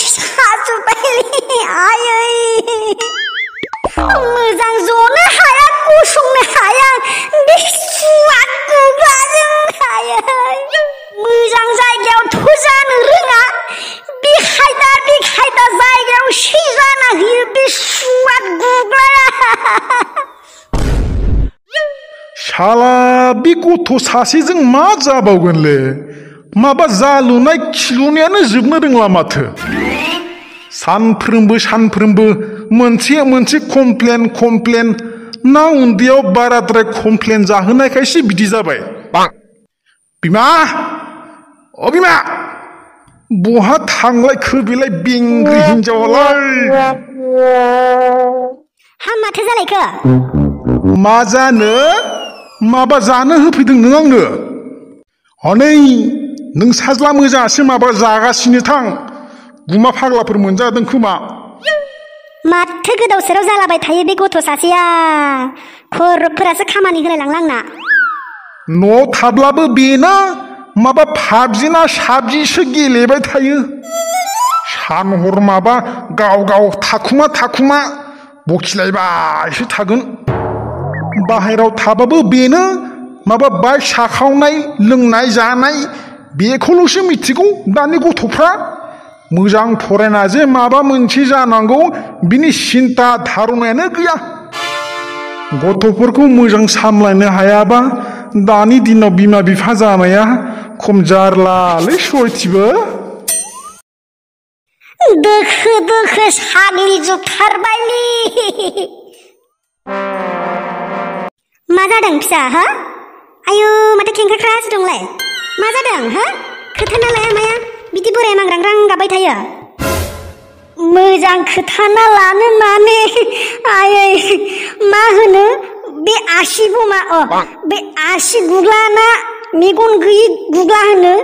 साजुबायलै आयै मोजां जनो हाया गसंनो हाया बे सुवा गुग्लाजों आयै मोजां जायगायाव जानो रोङा बे खायदा जायगायाव जाना होयो बे सुवा गुग्लाया शाला बे गथ' सासेजों मा जाबावगोनले माबा जालुनाय खिलुनायानो जोबनो रोंला माथो सानफ्रोमबो मोनसे कमप्लेन ना उन्दैयाव बाराद्राय कमप्लेन जाहोनायखायसो बिदि जाबाय बिमा अ बिमा बहा थांलायखो बेलाय बेंग्रि हिनजावालाय हा माथो जालायखो मा जानो माबा जानो होफैदों नों आंनो हनै नों साज्ला मोजांसो माबा जागासिनो थां गुमा फाग्लाफोर मोनजादों खोमा माथो गोदाव सोराव जालाबाय थायो बे गथ' सासेया खर'फोरासो खामानि होलाय लांला आंना न'आव थाब्लाबो बेनो माबा पाबजि ना साबजिसो गेलेबाय थायो सान हर माबा गाव थाखुमा बखिलायबायसो थागोन बाहेराव थाबाबो बेनो माबा बाइक साखावनाय लोंनाय जानाय बेखौल'सो मिथिगौ दानि गथ'फ्रा मोजां फरायना जे माबा मोनसे जानांगौ बिनि सिन्ता धारणायानो गैया गथ'फोरखौ मोजां सामलायनो हायाबा दानि दिनाव बिमा बिफा जानाया खम जारलालै सयथिबो दोखो सागिल जोबथारबायलै मा जादों फिसा हा आयु माथो खेंख्राख्रासो दंलाय मा जादों हा खोथाना लाया माया बिदि बोराय मांग्रांग्रां गाबबाय थायो मोजां खोथाना लानो माने आयै मा होनो बे आसि बमा बे आसि गुग्लाना मेगन गैयि गुग्ला होनो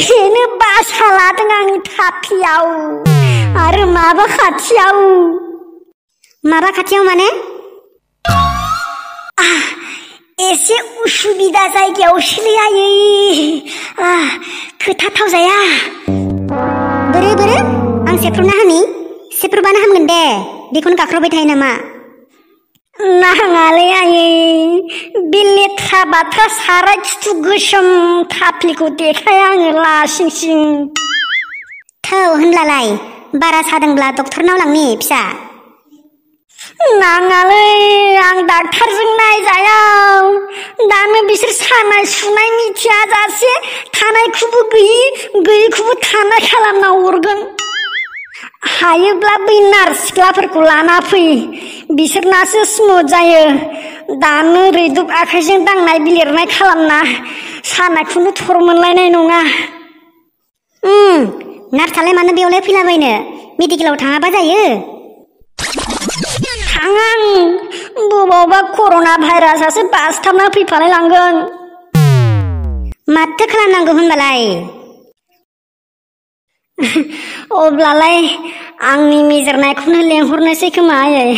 बेनो बासा लादों आंनि थाफियाव आरो माबा खाथियाव माने एसे उसुबिदा जायगायावसोलै आयै खोथा थावजाया बोरो आं सेफ्रुबानो हामगोन दे बेखौनो गाख्रबबाय थायो नामा नाङालै आयै बे लेथ्रा बाथ्रा साराय खिथु गोसोम थाफ्लिखौ देखाया आङो लासिंसिं थौ होनब्लालाय बारा सादोंब्ला डक्टरनाव लांनि फिसा नाङालै आं डाक्टारजों नायजाया दानो बिसोर सानाय सुनाय मिथिया जासे थानायखौबो गैयिखौबो थानाय खालामना हरगोन हायोब्ला बै नार्स सिख्लाफोरखौ लाना फै बिसोरनासो स्मुथ जायो दानो रैदुब आखाइजों दांनाय बिलिरनाय खालामना सानायखौनो थर मोनलायनाय नङा नार्सआलाय मानो बेयावलाय फैलाबायनो मेडिकेलाव थाङाबा जायो थाङा बबावबा कर'ना भाइरासासो बासथाबना फैफालाय लांगोन माथो खालामनांगौ होनबालाय अब्लालाय आंनि मेजरनायखौनो लेंहरनोसै खोमा आयै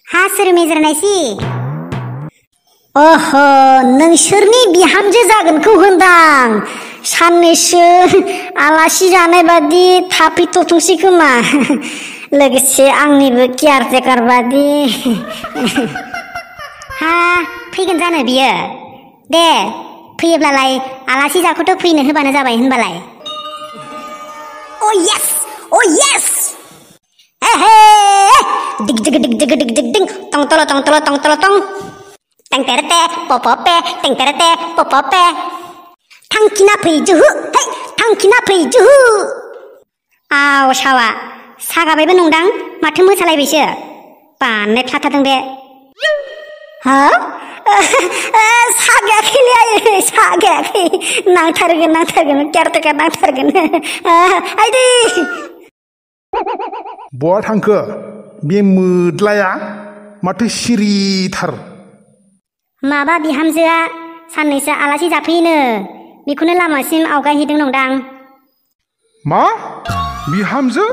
हा सोर मेजरनायसि अह नोंसोरनि बिहामजो जागोनखौ होनदां साननैसो आलासि जानाय बादि थाफैथ'थोंसै खोमा लोगोसे आंनिबो केयारटेकार बादि हा फैगोन जानो बियो दे फैयोब्लालाय आलासि जाखौथ' फैनो होबानो जाबाय होनबालाय Oh yes dig tong tolo tong teng terete popope tangkina फैजुहु आव सावा सागाबायबो नंदां माथो मोसालायबायसो बाननाय थाथारदों बे हा सागायाखैलै आयै सागायाखै नांथारगोन केयारटेकार नांथारगोन आइदै बहा थांखो बे मोद्लाया माथो सिरिथार माबा बिहामजोआ साननैसो आलासि जाफैनो बेखौनो लामासिम आवगायहैदों नंदां मा बिहामजो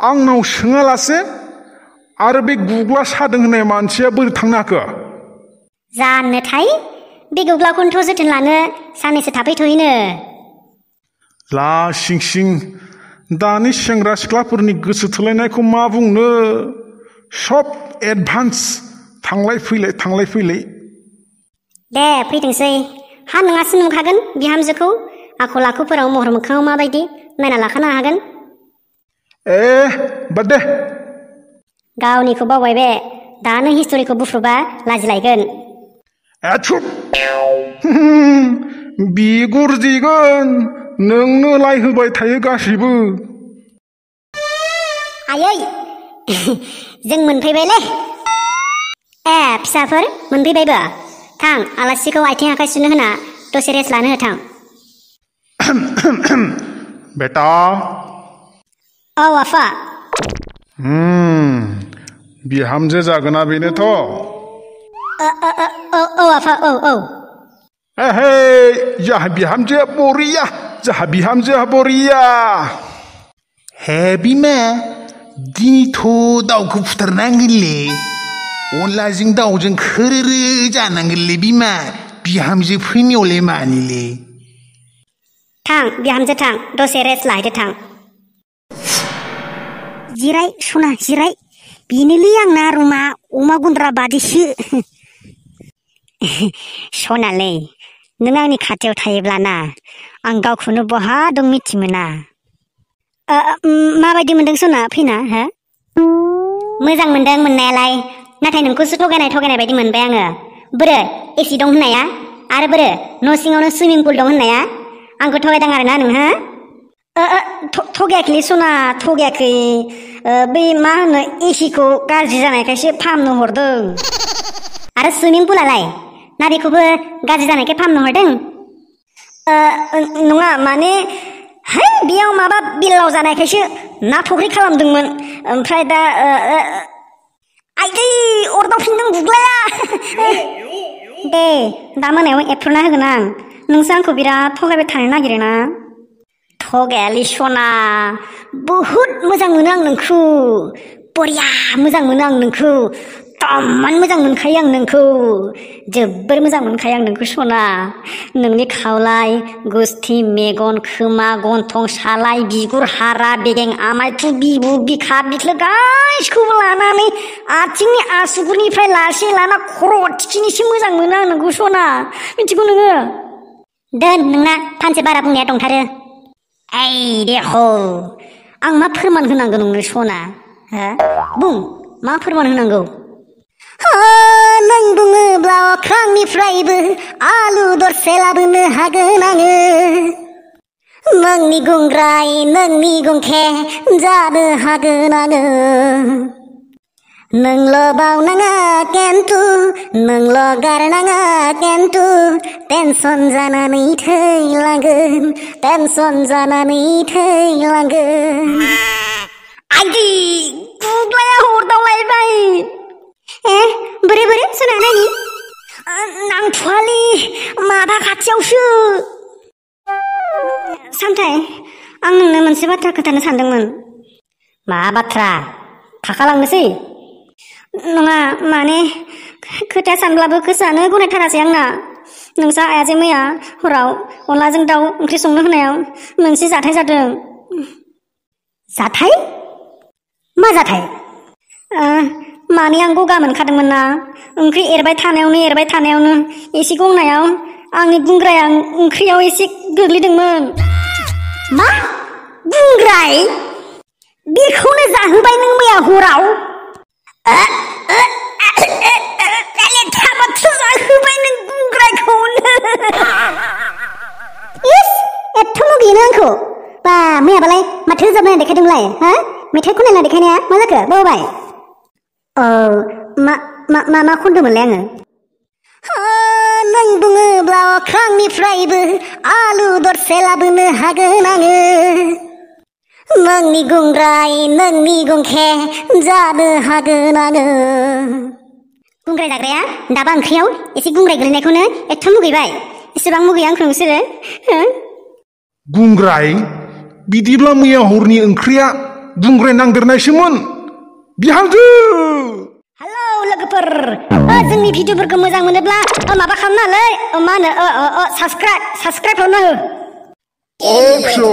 आंनाव सोङालासे आरो बे गुग्ला सादों होननाय मानसिया बोरै थांनो हाखो जानोथाय बे गुग्लाखौनोथ' जोथोन लानो साननैसो थाफैथ'योनो लासिं सिं दानि सेंग्रा सिख्लाफोरनि गोसो थोलायनायखौ मा बुंनो सब एडभान्स थांलाय फैलाय दे फैथोंसै हा नोंहासो नुखागोन बिहामजोखौ आखल आखुफोराव महर मोखाङाव माबायदि नायना लाखानो हागोन बाद दे गावनिखौ बावबाय बे दानो हिस्ट'रिखौ बुफ्रुबा लाजिलायगोन चुप बिगुर जिगोन नोंनो लायहोबाय थायो गासिबो आयै जों मोनफैबायलै फिसाफोर मोनफैबायबो थां आलासिखौ आथिं आखाइ सुनो होना दसे रेस्ट लानो हो थां बेटा औ आफा बिहामजो जागोना बेनोथ' औ आफा औ हे जाहा बिहामजोआ बरिया हे बिमा दिनैथ' दाउखौ फुथारनांगोनलै अनलाजों दाउजों खोरोरो जानांगोनलै बिमा बिहामजो फैनायावलाय मानिलै थां बिहामजो थां दसे रेस्ट लाहैदो थां जिराय सना जिराय बेनोलै आंना रुमा अमा गुन्द्रा बादिसो सनालै नों आंनि खाथियाव थायोब्लाना आं गावखौनो बहा दं मिथिमोना माबायदि मोनदों सना फैना हो मोजां मोनदों मोननायालाय नाथाय नोंखौसो थगायनाय बायदि मोनबाय आङो बोरो एसि दं होननाया आरो बोरो न' सिङावनो सुइमिं पुल दं होननाया आंखौ थगायदों आरोना नोंहा थगायाखैलै सना थगायाखै बै मा होनो एसिखौ गाज्रि जानायखायसो फाहामनो हरदों आरो सुइमिं पुलालाय ना बेखौबो गाज्रि जानायखाय फाहामनो हरदों नङा माने है बेयाव माबा बिलाव जानायखायसो ना फख्रि खालामदोंमोन ओमफ्राय दा आइदै अरदावफिनदों गुग्लाया दे दा मोनायाव एरथ'ना होगोन आं नोंसो आंखौ बिराद थगायबाय थानो नागिरोना थगायालै सना बहुद मोजां मोनो आं नोंखौ बरिया मोजां मोनो आं नोंखौ तमान मोजां मोनखायो आं नोंखौ जोबोर मोजां मोनखायो आं नोंखौ सना नोंनि खावलाय गुस्थि मेगन खोमा गन्थं सालाय बिगुर हारा बेगें आमायथु बिबु बिखा बिख्लो गासिखौबो लानानै आथिंनि आसुगुरनिफ्राय लासै लाना खर' थिखिनिसिम मोजां मोनो आं नोंखौ सना मिथिगौ नोङो दोन नोंना फानसे बारा बुंनाया दंथारो ओइ दे हो आं मा फोरमान होनांगौ नोंनो सना हो बुं मा फोरमान होनांगौ नों बुङोब्ला अख्रांनिफ्रायबो आलु दरसे लाबोनो हागोन आङो नोंनि गुंग्राय नोंनि गुंखे जानो हागोन आङो नोंल' बावनाङा केन्तु नोंल' गारनाङा केन्तु टेनसन जानानै थैलांगोन टेनसन जानानै थैलांगोन आइदै गुग्लाया हरदावलायबाय बोरै सना नायनि नांथ'वालै माबा खाथियावसो सामथाय आं नोंनो मोनसे बाथ्रा खोन्थानो सानदोंमोन मा बाथ्रा थाखालांनोसै नङा माने खोथाया सानब्लाबो गोसोआनो गनायथारासै आंना नोंसा आइया जे मैया हराव अनलाजों दाउ ओंख्रि संनो होनायाव मोनसे जाथाय जादों जाथाय मा जाथाय माने आं गगा मोनखादोंमोन ना ओंख्रि एरबाय थानायावनो एसे गंनायाव आंनि गुंग्राया ओंख्रियाव एसे गोग्लैदोंमोन मा गुंग्राय बेखौनो जाहोबाय नों मैया हराव जाहोबाय नों गुंग्रायखौनो एथ' मुगैयोनो आंखौ बा मैयाबालाय माथो रोजाबनाय देखायदोंलाय हा मेथाइ खननाय देखायनाया मा जाखो बावबाय मा खनदोंमोनलाय आङो नों बुङोब्ला अख्रांनिफ्रायबो आलु दरसे लाबोनो हागोन आङो नोंनि गुंग्राय नोंनि गुंखे जानो हागोन आङो गुंग्राय जाग्राया दाबा ओंख्रियाव एसे गुंग्राय गोलैनायखौनो एथ' मुगैबाय एसेबां मुगैया आंखौ नोंसोरो गुंग्राय बिदिब्ला मैया हरनि ओंख्रिया गुंग्राय नांदेरनायसोमोन बिहामजो हेलौ लोगोफोर जोंनि भिडिअफोरखौ मोजां मोनोब्ला माबा खालामनालै मा होनो साबसक्राइब खालामना हो फिसौ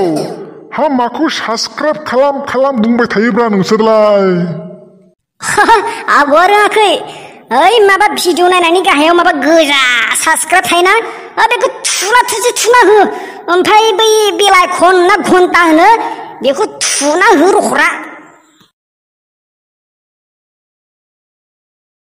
हा माखौ साबसक्राइब खालाम बुंबाय थायोब्रा नोंसोरलाय आब'आ रोङाखै ओइ माबा भिडिअ नायनायनि गाहायाव माबा गोजा साबसक्राइब थायोना बेखौ थुना हो ओमफ्राय बै बेलाइकन ना घन्टा होनो बेखौ थुना हो रखरा